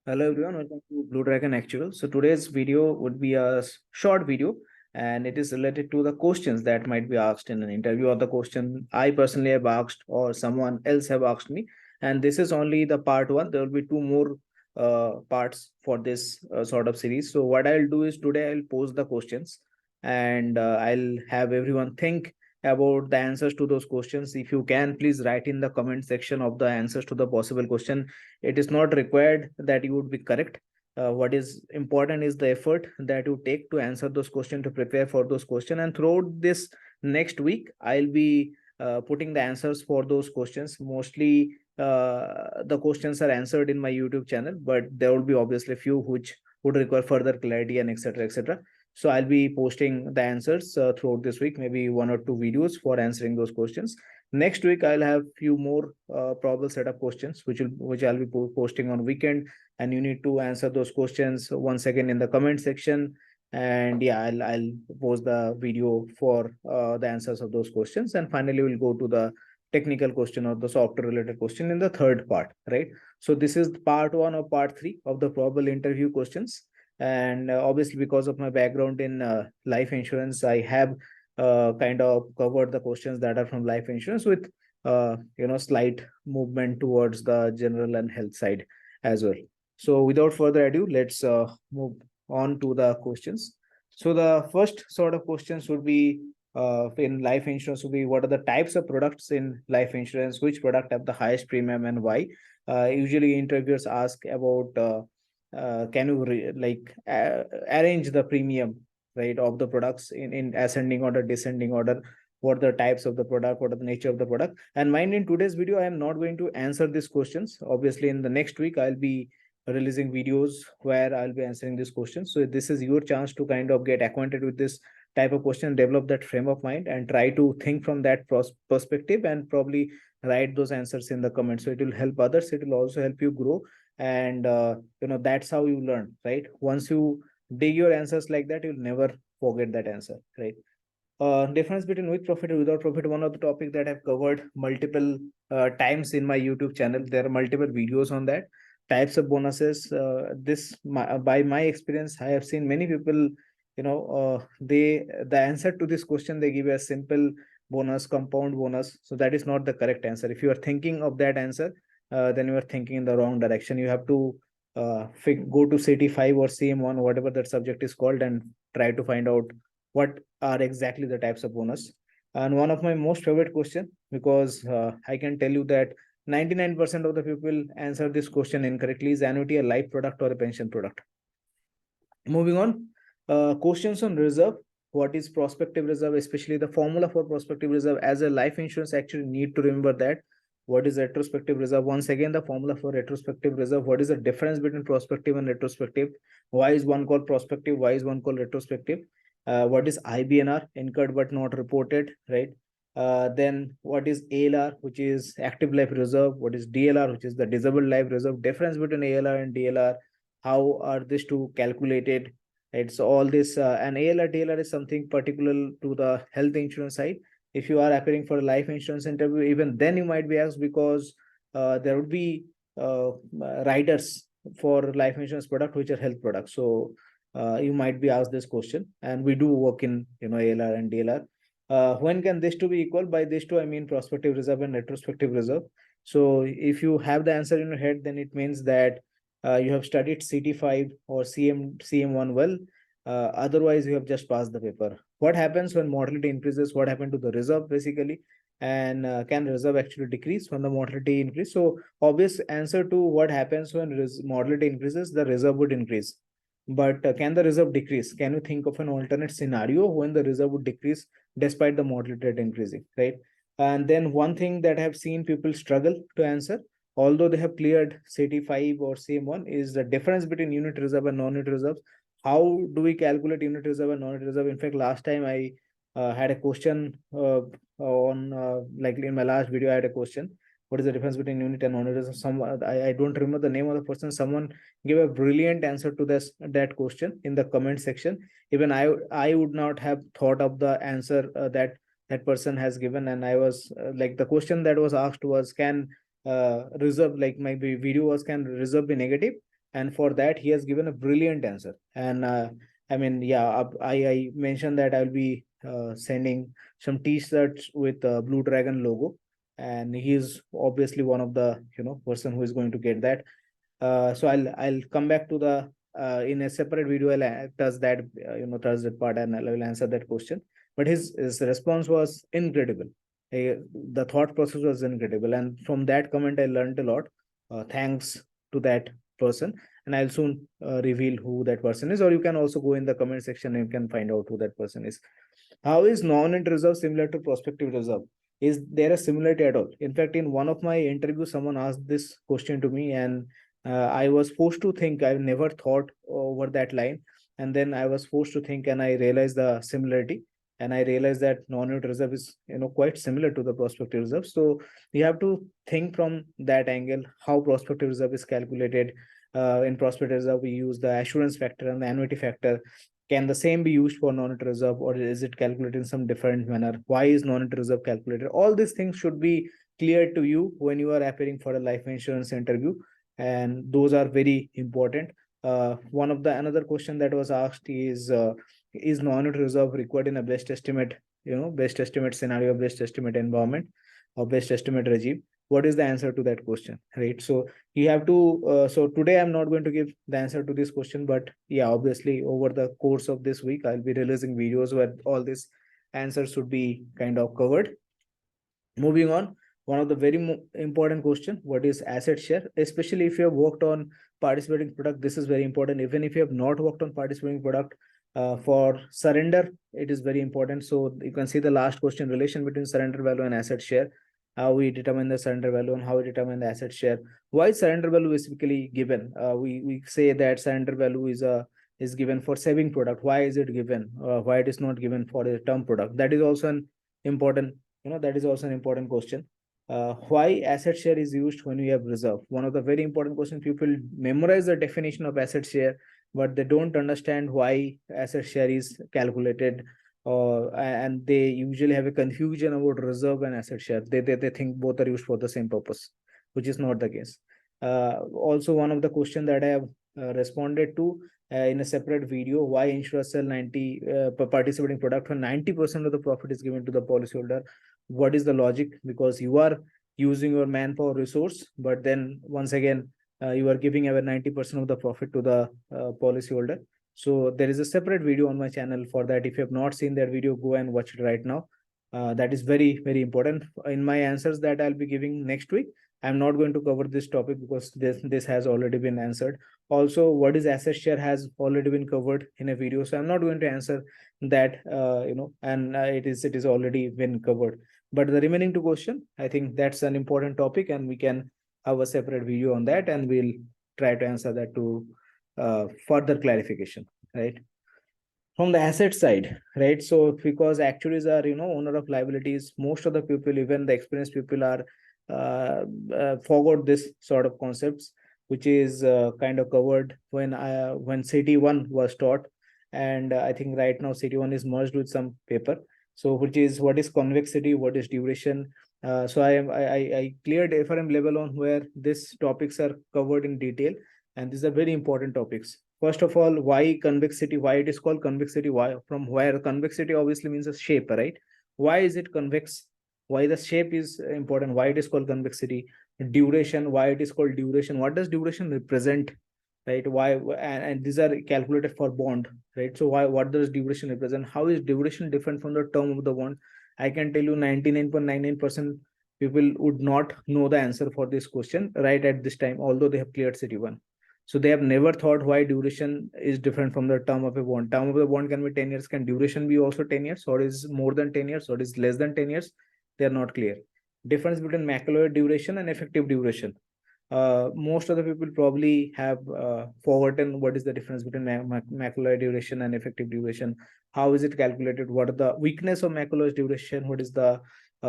Hello everyone, welcome to Blue Dragon Actual. So today's video would be a short video and it is related to the questions that might be asked in an interview or the question I personally have asked or someone else have asked me. And this is only the part one. There will be two more parts for this sort of series. So what I'll do is today I'll pose the questions and I'll have everyone think about the answers to those questions. If you can, please write in the comment section of the answers to the possible question. It is not required that you would be correct. What is important is the effort that you take to answer those questions, to prepare for those questions. And throughout this next week, I'll be putting the answers for those questions. Mostly the questions are answered in my YouTube channel, but there will be obviously a few which would require further clarity and etc. etc. So I'll be posting the answers throughout this week, maybe one or two videos for answering those questions. Next week I'll have few more probable set of questions which I'll be posting on weekend, and you need to answer those questions once again in the comment section. And yeah, I'll post the video for the answers of those questions, and finally we'll go to the technical question or the software related question in the third part, right? So this is part one or part three of the probable interview questions. And obviously, because of my background in life insurance, I have kind of covered the questions that are from life insurance with slight movement towards the general and health side as well. So without further ado, let's move on to the questions. So the first sort of questions would be in life insurance would be, what are the types of products in life insurance, which product have the highest premium and why? Usually interviewers ask about can you arrange the premium, right, of the products in ascending order, descending order, what are the types of the product, what are the nature of the product. And mind, in today's video I am not going to answer these questions. Obviously in the next week I'll be releasing videos where I'll be answering these questions. So this is your chance to kind of get acquainted with this type of question, develop that frame of mind and try to think from that perspective, and probably write those answers in the comments. So it will help others, it will also help you grow. And that's how you learn, right? Once you dig your answers like that, you'll never forget that answer, right? Difference between with profit and without profit, one of the topic that I've covered multiple times in my YouTube channel. There are multiple videos on that. Types of bonuses, by my experience, I have seen many people, they the answer to this question, they give a simple bonus, compound bonus. So that is not the correct answer. If you are thinking of that answer, then you are thinking in the wrong direction. You have to go to CT5 or CM1, whatever that subject is called, and try to find out what are exactly the types of bonus. And one of my most favorite question, because I can tell you that 99% of the people answer this question incorrectly, is annuity a life product or a pension product? Moving on, questions on reserve. What is prospective reserve, especially the formula for prospective reserve? As a life insurance, actually need to remember that. What is retrospective reserve? Once again, the formula for retrospective reserve. What is the difference between prospective and retrospective? Why is one called prospective? Why is one called retrospective? What is IBNR, incurred but not reported, right? Then what is ALR, which is active life reserve? What is DLR, which is the disabled life reserve? Difference between ALR and DLR, how are these two calculated? It's all this, and ALR DLR is something particular to the health insurance side. If you are appearing for a life insurance interview, even then you might be asked, because there would be riders for life insurance product which are health products. So you might be asked this question, and we do work in ALR and DLR. When can these two be equal? By these two I mean prospective reserve and retrospective reserve. So if you have the answer in your head, then it means that you have studied CT5 or CM1 well. Otherwise, you have just passed the paper. What happens when mortality increases? What happened to the reserve basically? And can reserve actually decrease when the mortality increase? So obvious answer to what happens when mortality increases, the reserve would increase. But can the reserve decrease? Can you think of an alternate scenario when the reserve would decrease despite the mortality rate increasing, right? And then one thing that I have seen people struggle to answer, although they have cleared CT5 or CM1, is the difference between unit reserve and non-unit reserves. How do we calculate unit reserve and non-unit reserve? In fact, last time I had a question on like in my last video, I had a question. What is the difference between unit and non-unit reserve? I don't remember the name of the person. Someone gave a brilliant answer to that question in the comment section. Even I would not have thought of the answer that person has given. And I was like, the question that was asked was, can reserve, like my video was, can reserve be negative? and for that he has given a brilliant answer. And I mean, yeah, I mentioned that I'll be sending some t-shirts with Blue Dragon logo, and he is obviously one of the person who is going to get that. So I'll come back to the in a separate video. I'll touch that touch that part, and I will answer that question. But his response was incredible. The thought process was incredible, and from that comment I learned a lot. Thanks to that person, and I'll soon reveal who that person is, or you can also go in the comment section and you can find out who that person is. How is non-int reserve similar to prospective reserve? Is there a similarity at all? In fact, in one of my interviews, someone asked this question to me, and I was forced to think. I never thought over that line, and then I was forced to think, and I realized the similarity, and I realized that non-unit reserve is quite similar to the prospective reserve. So you have to think from that angle how prospective reserve is calculated. In prospective reserve, we use the assurance factor and the annuity factor. Can the same be used for non-unit reserve, or is it calculated in some different manner? Why is non-unit reserve calculated? All these things should be clear to you when you are appearing for a life insurance interview, and those are very important. One of the another question that was asked is non-unit reserve required in a best estimate, best estimate scenario, best estimate environment, or best estimate regime? What is the answer to that question, right? So you have to so today I'm not going to give the answer to this question, but yeah, obviously over the course of this week I'll be releasing videos where all these answers should be kind of covered. Moving on, one of the very important question: what is asset share? Especially if you have worked on participating product, this is very important. Even if you have not worked on participating product, for surrender, it is very important. So you can see the last question: relation between surrender value and asset share. How we determine the surrender value and how we determine the asset share. Why surrender value is typically given? We say that surrender value is given for saving product. Why is it given? Why it is not given for a term product? That is also an important that is also an important question. Why asset share is used when we have reserve? One of the very important questions. People memorize the definition of asset share, but they don't understand why asset share is calculated, and they usually have a confusion about reserve and asset share. They think both are used for the same purpose, which is not the case. Also, one of the question that I have responded to in a separate video: why insurers sell 90 participating product when 90% of the profit is given to the policyholder? What is the logic? Because you are using your manpower resource, but then once again you are giving away 90% of the profit to the policyholder. So there is a separate video on my channel for that. If you have not seen that video, go and watch it right now. That is very, very important. In my answers that I'll be giving next week, I'm not going to cover this topic because this has already been answered. Also, what is asset share has already been covered in a video, so I'm not going to answer that. And it is already been covered. But the remaining two question, I think that's an important topic, and we can have a separate video on that, and we'll try to answer that to further clarification, right? From the asset side, right? So because actuaries are owner of liabilities, most of the people, even the experienced people, are forgot this sort of concepts, which is kind of covered when CT1 was taught, and I think right now CT1 is merged with some paper. So which is what is convexity, what is duration. So I cleared FRM level on where these topics are covered in detail, and these are very important topics. First of all, why convexity? Why it is called convexity? Why, from where? Convexity obviously means a shape, right? Why is it convex? Why the shape is important? Why it is called convexity? Duration. Why it is called duration? What does duration represent? Right? Why? And these are calculated for bond, right? So why? What does duration represent? How is duration different from the term of the bond? I can tell you 99.99% people would not know the answer for this question right at this time, although they have cleared CT1. So they have never thought why duration is different from the term of a bond. Term of the bond can be 10 years. Can duration be also 10 years? Or is more than 10 years? Or is less than 10 years? They are not clear. Difference between macroeconomic duration and effective duration. Most of the people probably have forgotten what is the difference between macroeconomic duration and effective duration. How is it calculated? What are the weakness of macroeconomic duration? What is the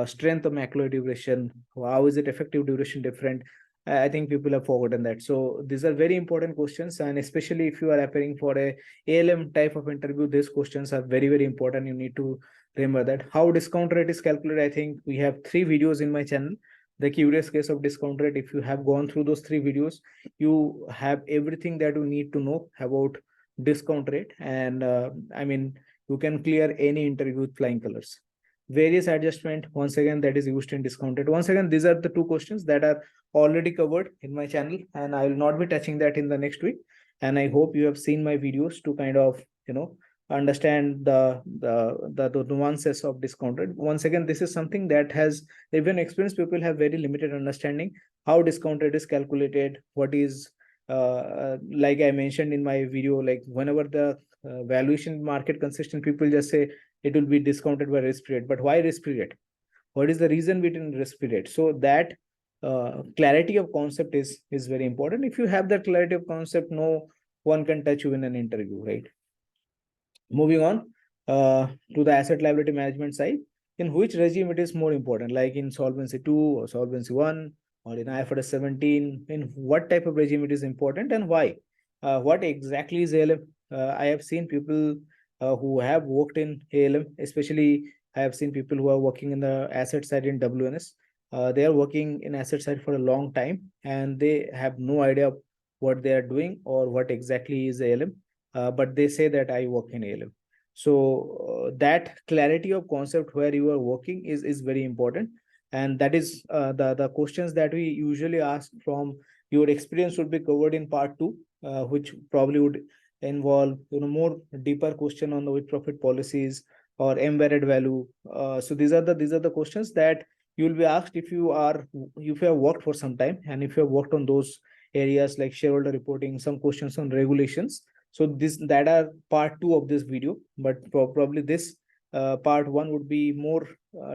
strength of macroeconomic duration? How is it effective duration different? I think people have forgotten that. So these are very important questions, and especially if you are appearing for a ALM type of interview, these questions are very, very important. You need to remember that. How discount rate is calculated, I think we have 3 videos in my channel. The Curious Case of Discount Rate. If you have gone through those 3 videos, you have everything that you need to know about discount rate. And I mean, you can clear any interview with flying colors. Various adjustment, once again, that is used in discount rate. Once again, these are the 2 questions that are already covered in my channel, and I will not be touching that in the next week. And I hope you have seen my videos to kind of, understand the nuances of discount rate. Once again, this is something that has, even experienced people have very limited understanding how discount rate is calculated. What is, like I mentioned in my video, like whenever the valuation market consistent, people just say it will be discounted by risk period. But why risk period? What is the reason between risk period? So that clarity of concept is very important. If you have that clarity of concept, no one can touch you in an interview, right? Moving on to the asset liability management side, in which regime it is more important, like in Solvency 2 or Solvency 1 or in IFRS 17, in what type of regime it is important and why? What exactly is ALM? I have seen people who have worked in ALM, especially I have seen people who are working in the asset side in WNS. They are working in asset side for a long time and they have no idea what they are doing or what exactly is ALM. But they say that I work in ALM. So that clarity of concept where you are working is very important, and that is the questions that we usually ask from your experience would be covered in part 2, which probably would involve more deeper question on the with profit policies or embedded value. So these are the questions that you will be asked if you have worked for some time, and if you have worked on those areas like shareholder reporting, some questions on regulations. So that are part 2 of this video, but probably this part 1 would be more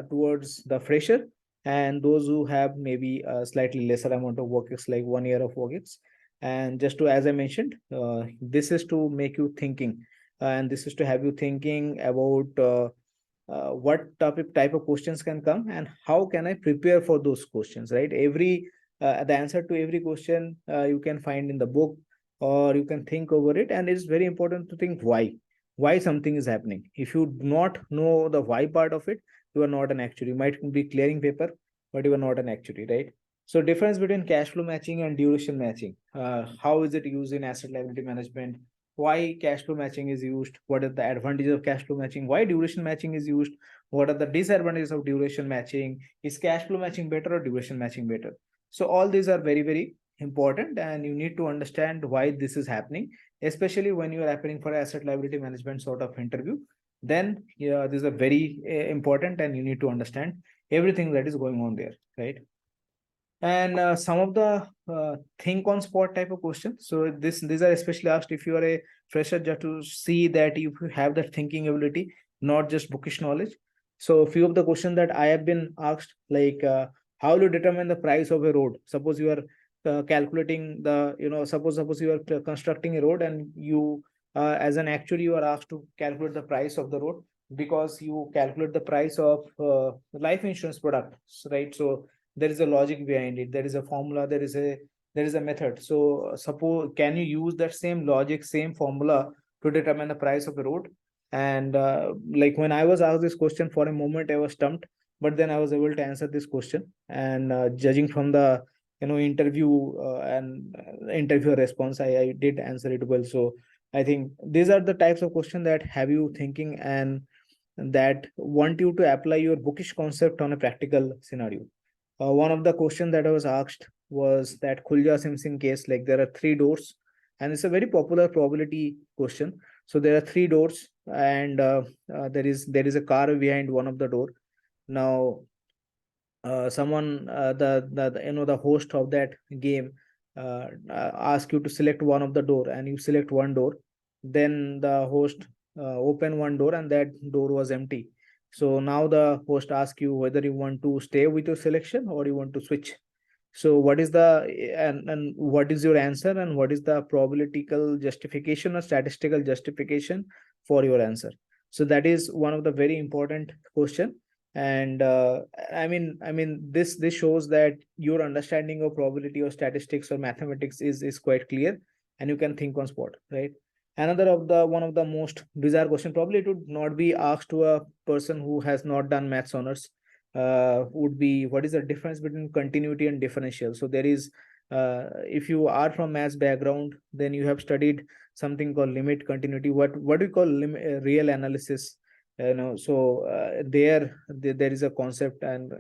towards the fresher and those who have maybe a slightly lesser amount of work, like 1 year of work. And just to, as I mentioned, this is to make you thinking, and this is to have you thinking about what type of questions can come and how can I prepare for those questions, right? The answer to every question you can find in the book, or you can think over it. And it's very important to think why something is happening. If you do not know the why part of it, you are not an actuary. You might be clearing paper, but you are not an actuary, right? So difference between cash flow matching and duration matching, how is it used in asset liability management? Why cash flow matching is used? What are the advantages of cash flow matching? Why duration matching is used? What are the disadvantages of duration matching? Is cash flow matching better or duration matching better? So all these are very, very important, and you need to understand why this is happening, especially when you are appearing for asset liability management sort of interview. Then this is a very important, and you need to understand everything that is going on there, right? And some of the think on spot type of questions. So these are especially asked if you are a fresher, just to see that you have that thinking ability, not just bookish knowledge. So a few of the questions that I have been asked, like how will you determine the price of a road? Suppose you are calculating the, suppose you are constructing a road, and you as an actuary, you are asked to calculate the price of the road, because you calculate the price of life insurance product, right? So there is a logic behind it, there is a formula, there is a method. So suppose, can you use that same logic, same formula to determine the price of a road? And like when I was asked this question, for a moment I was stumped, but then I was able to answer this question. And judging from the interview and interview response, I did answer it well. So I think these are the types of questions that have you thinking, and that want you to apply your bookish concept on a practical scenario. One of the questions that I was asked was that Khulja Simpson case, like there are 3 doors, and it's a very popular probability question. So there are 3 doors, and there is a car behind one of the door. Now, someone the host of that game ask you to select one of the door, and you select one door. Then the host open one door, and that door was empty. So now the host asks you whether you want to stay with your selection or you want to switch. So what is the, and what is your answer, and what is the probabilitical justification or statistical justification for your answer? So that is one of the very important question. And I mean this shows that your understanding of probability or statistics or mathematics is quite clear, and you can think on spot, right? Another of the one of the most bizarre question, probably it would not be asked to a person who has not done maths honors. would be, what is the difference between continuity and differential? So there is, if you are from maths background, then you have studied something called limit continuity. What do you call real analysis? So there is a concept and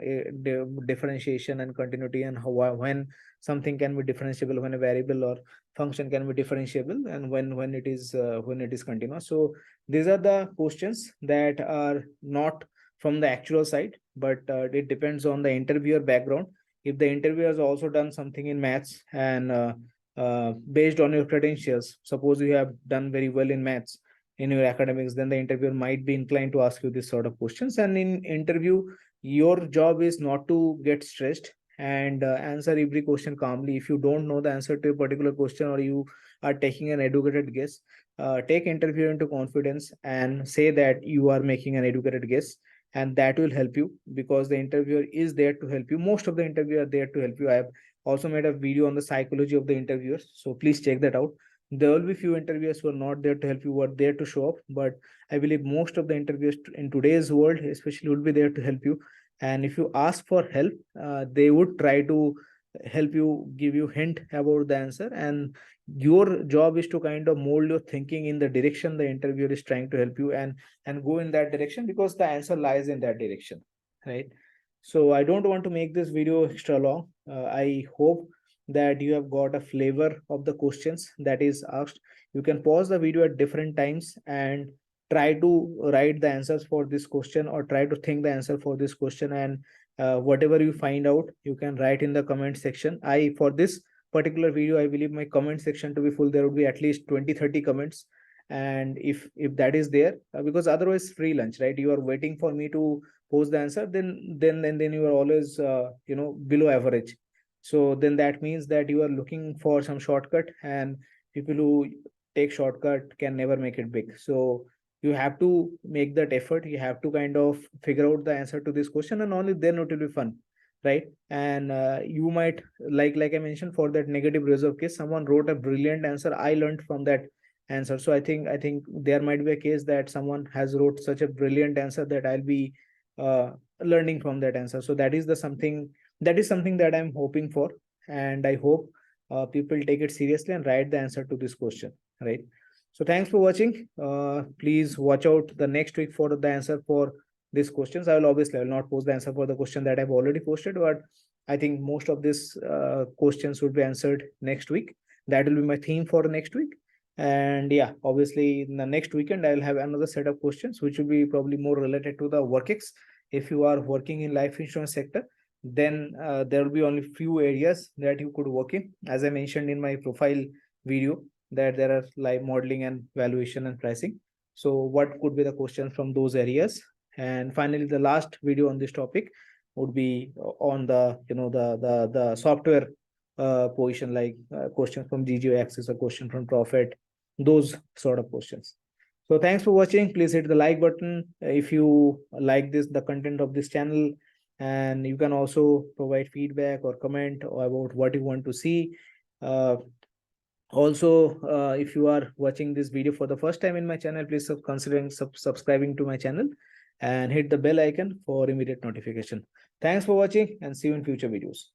differentiation and continuity, and how, when something can be differentiable, when a variable or function can be differentiable, and when it is continuous. So these are the questions that are not from the actual side, but it depends on the interviewer background. If the interviewer has also done something in maths, and based on your credentials, suppose you have done very well in maths in your academics, then the interviewer might be inclined to ask you this sort of questions. And in interview, your job is not to get stressed and answer every question calmly. If you don't know the answer to a particular question, or you are taking an educated guess, take interview into confidence and say that you are making an educated guess, and that will help you, because the interviewer is there to help you. Most of the interviewers are there to help you. I have also made a video on the psychology of the interviewers, so please check that out. There will be few interviewers who are not there to help you, who are there to show up, but I believe most of the interviewers in today's world especially would be there to help you. And if you ask for help, they would try to help you, give you hint about the answer, and your job is to kind of mold your thinking in the direction the interviewer is trying to help you, and go in that direction, because the answer lies in that direction, right? So I don't want to make this video extra long. I hope that you have got a flavor of the questions that is asked. You can pause the video at different times and try to write the answers for this question, or try to think the answer for this question, and whatever you find out, you can write in the comment section. For this particular video, I believe my comment section to be full. There would be at least 20-30 comments, and if that is there, because otherwise free lunch, right? You are waiting for me to post the answer, then you are always below average. So then that means that you are looking for some shortcut, and people who take shortcut can never make it big. So you have to make that effort. You have to kind of figure out the answer to this question, and only then it will be fun, right? And you might, like I mentioned, for that negative reserve case, someone wrote a brilliant answer. I learned from that answer. So I think there might be a case that someone has wrote such a brilliant answer that I'll be learning from that answer. So that is something that I'm hoping for, and I hope people take it seriously and write the answer to this question, right? So thanks for watching. Please watch out the next week for the answer for these questions. I will not post the answer for the question that I've already posted, but I think most of these questions would be answered next week. That will be my theme for next week. And yeah, obviously in the next weekend, I'll have another set of questions, which will be probably more related to the WorkX. If you are working in life insurance sector, then there will be only few areas that you could work in. As I mentioned in my profile video, that there are live modeling and valuation and pricing. So what could be the questions from those areas? And finally, the last video on this topic would be on the the software position, like questions from GGO Axis, or question from Profit, those sort of questions. So thanks for watching. Please hit the like button if you like the content of this channel, and you can also provide feedback or comment about what you want to see. Also, if you are watching this video for the first time in my channel, please consider subscribing to my channel and hit the bell icon for immediate notification. Thanks for watching, and see you in future videos.